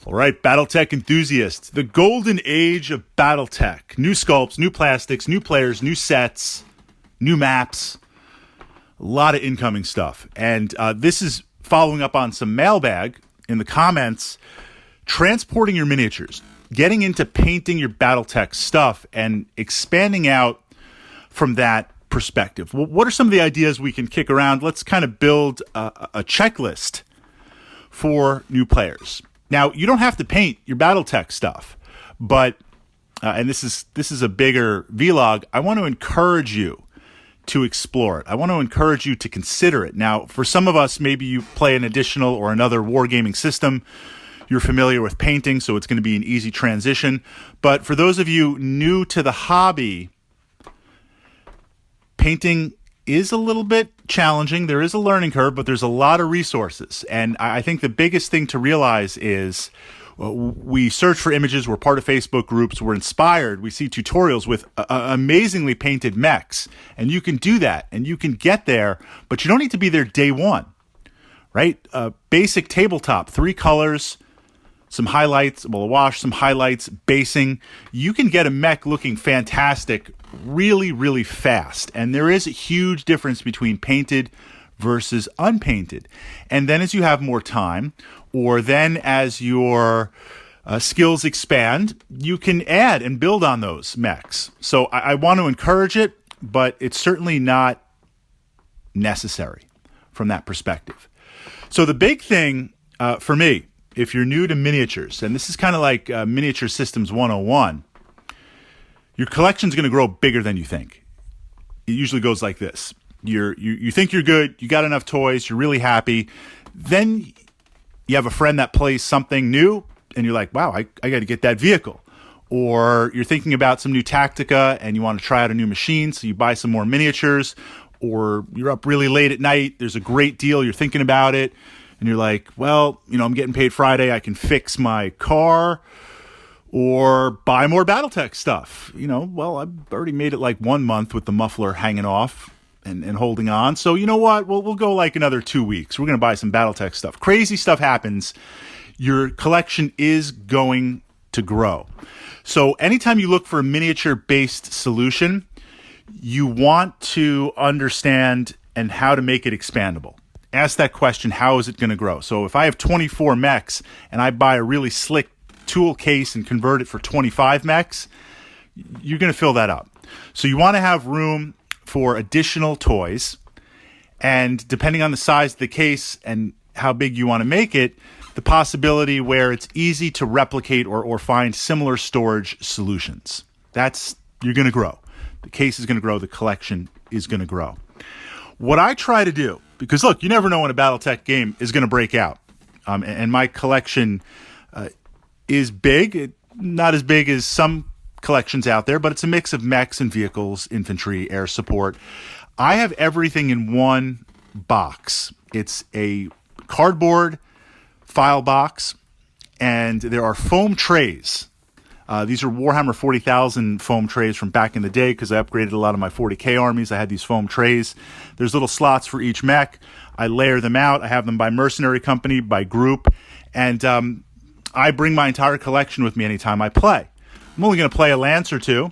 All right, Battletech enthusiasts, the golden age of Battletech. New sculpts, new plastics, new players, new sets, new maps, a lot of incoming stuff. And this is following up on some mailbag in the comments, transporting your miniatures, getting into painting your Battletech stuff and expanding out from that perspective. Well, what are some of the ideas we can kick around? Let's kind of build a checklist for new players. Now, you don't have to paint your Battletech stuff, but, and this is a bigger vlog, I want to encourage you to explore it. I want to encourage you to consider it. Now, for some of us, maybe you play an additional or another wargaming system. You're familiar with painting, so it's going to be an easy transition. But for those of you new to the hobby, painting is a little bit challenging. There is a learning curve, but there's a lot of resources. And I think the biggest thing to realize is we search for images. We're part of Facebook groups. We're inspired. We see tutorials with amazingly painted mechs. And you can do that, and you can get there, but you don't need to be there day one, right? Basic tabletop, 3 colors, some highlights, well, a wash, some highlights, basing. You can get a mech looking fantastic really, really fast. And there is a huge difference between painted versus unpainted. And then as you have more time, or then as your skills expand, you can add and build on those mechs. So I want to encourage it, but it's certainly not necessary from that perspective. So the big thing for me, if you're new to miniatures, and this is kind of like Miniature Systems 101, your collection's going to grow bigger than you think. It usually goes like this. You think you're good, you got enough toys, you're really happy. Then you have a friend that plays something new, and you're like, wow, I got to get that vehicle. Or you're thinking about some new Tactica, and you want to try out a new machine, so you buy some more miniatures. Or you're up really late at night, there's a great deal, you're thinking about it, and you're like, well, I'm getting paid Friday, I can fix my car or buy more Battletech stuff. Well, I've already made it like 1 month with the muffler hanging off and holding on. So you know what? We'll go like another 2 weeks. We're going to buy some Battletech stuff. Crazy stuff happens. Your collection is going to grow. So anytime you look for a miniature-based solution, you want to understand and how to make it expandable. Ask that question, how is it going to grow? So if I have 24 mechs and I buy a really slick tool case and convert it for 25 mechs, you're going to fill that up. So you want to have room for additional toys, and depending on the size of the case and how big you want to make it, the possibility where it's easy to replicate or find similar storage solutions. You're going to grow. The case is going to grow. The collection is going to grow. What I try to do, because look, you never know when a Battletech game is going to break out. And my collection is big, not as big as some collections out there, but it's a mix of mechs and vehicles, infantry, air support. I have everything in one box. It's a cardboard file box, and there are foam trays. These are Warhammer 40,000 foam trays from back in the day because I upgraded a lot of my 40K armies. I had these foam trays. There's little slots for each mech. I layer them out. I have them by mercenary company, by group, and I bring my entire collection with me anytime I play. I'm only going to play a lance or two,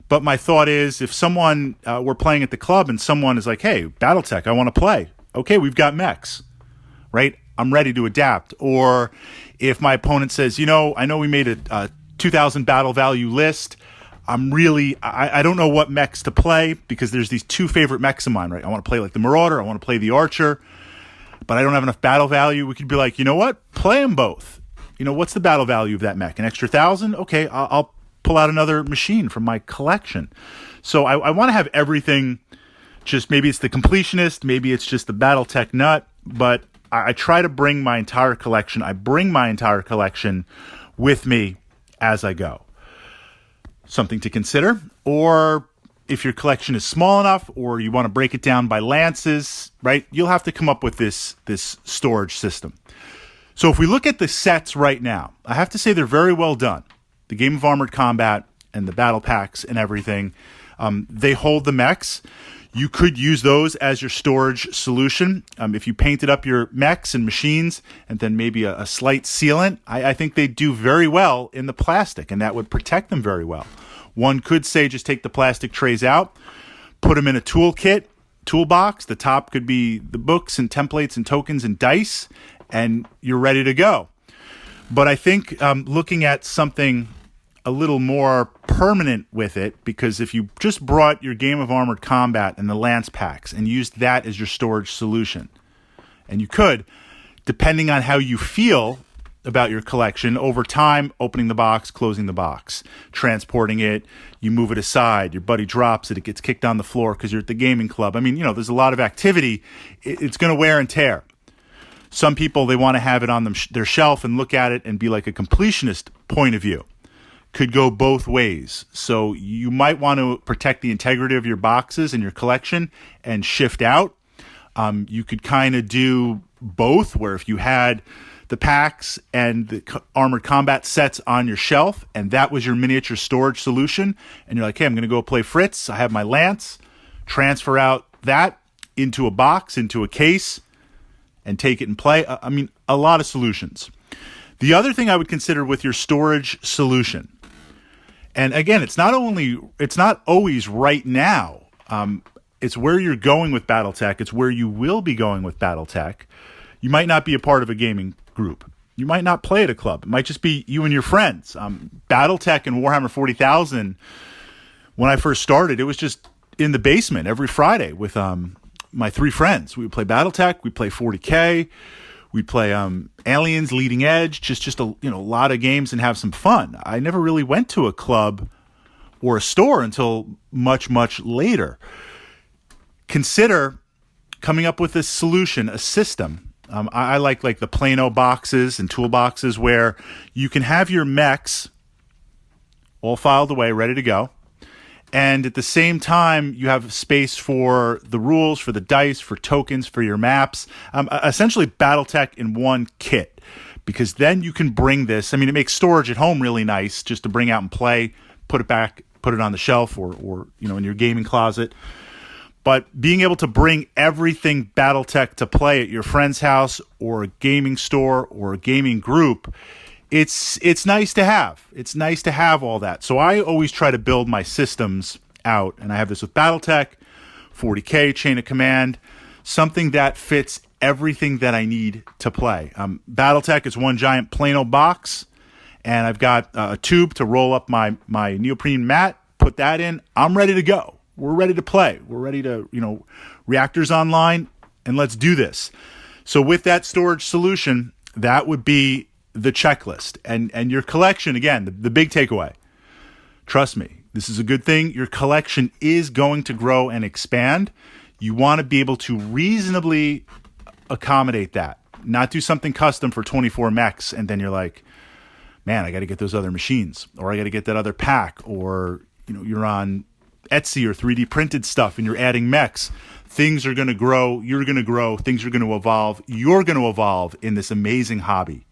but my thought is if someone, we're playing at the club and someone is like, hey, Battletech, I want to play. Okay, we've got mechs, right? I'm ready to adapt. Or if my opponent says, I know we made a 2,000 battle value list. I don't know what mechs to play because there's these 2 favorite mechs of mine, right? I want to play like the Marauder. I want to play the Archer, but I don't have enough battle value. We could be like, you know what? Play them both. What's the battle value of that mech? An extra 1,000? Okay, I'll pull out another machine from my collection. So I want to have everything. Just maybe it's the completionist, maybe it's just the Battletech nut, but I try to bring my entire collection. I bring my entire collection with me as I go. Something to consider. Or if your collection is small enough or you want to break it down by lances, right, you'll have to come up with this storage system. So if we look at the sets right now, I have to say they're very well done. The Game of Armored Combat and the battle packs and everything, they hold the mechs. You could use those as your storage solution. If you painted up your mechs and machines and then maybe a slight sealant, I think they do very well in the plastic, and that would protect them very well. One could say just take the plastic trays out, put them in a toolbox. The top could be the books and templates and tokens and dice, and you're ready to go. But I think looking at something a little more permanent with it, because if you just brought your Game of Armored Combat and the Lance packs and used that as your storage solution, and you could, depending on how you feel about your collection, over time, opening the box, closing the box, transporting it, you move it aside, your buddy drops it, it gets kicked on the floor because you're at the gaming club. I mean, there's a lot of activity. It's going to wear and tear. Some people, they want to have it on their shelf and look at it and be like a completionist point of view. Could go both ways. So you might want to protect the integrity of your boxes and your collection and shift out. You could kind of do both, where if you had the packs and the Armored Combat sets on your shelf and that was your miniature storage solution, and you're like, hey, I'm going to go play Fritz, I have my Lance, transfer out that into a box, into a case, and take it and play. I mean, a lot of solutions. The other thing I would consider with your storage solution, and again, it's not always right now. It's where you're going with Battletech. It's where you will be going with Battletech. You might not be a part of a gaming group. You might not play at a club. It might just be you and your friends. Battletech and Warhammer 40,000, when I first started, it was just in the basement every Friday with my three friends. We would play Battletech. We'd play 40K. We'd play Aliens, Leading Edge, just a lot of games and have some fun. I never really went to a club or a store until much, much later. Consider coming up with a solution, a system. I like the Plano boxes and toolboxes where you can have your mechs all filed away, ready to go. And at the same time, you have space for the rules, for the dice, for tokens, for your maps. Essentially, Battletech in one kit. Because then you can bring this. I mean, it makes storage at home really nice just to bring out and play, put it back, put it on the shelf or in your gaming closet. But being able to bring everything Battletech to play at your friend's house or a gaming store or a gaming group, it's nice to have. It's nice to have all that. So I always try to build my systems out, and I have this with Battletech, 40K, Chain of Command, something that fits everything that I need to play. Battletech is one giant Plano box, and I've got a tube to roll up my neoprene mat, put that in. I'm ready to go. We're ready to play. We're ready to, reactors online, and let's do this. So with that storage solution, that would be the checklist. And your collection, again, the big takeaway. Trust me, this is a good thing. Your collection is going to grow and expand. You want to be able to reasonably accommodate that. Not do something custom for 24 mechs, and then you're like, man, I got to get those other machines, or I got to get that other pack, or, you're on Etsy or 3D printed stuff and you're adding mechs. Things are going to grow. You're going to grow. Things are going to evolve. You're going to evolve in this amazing hobby.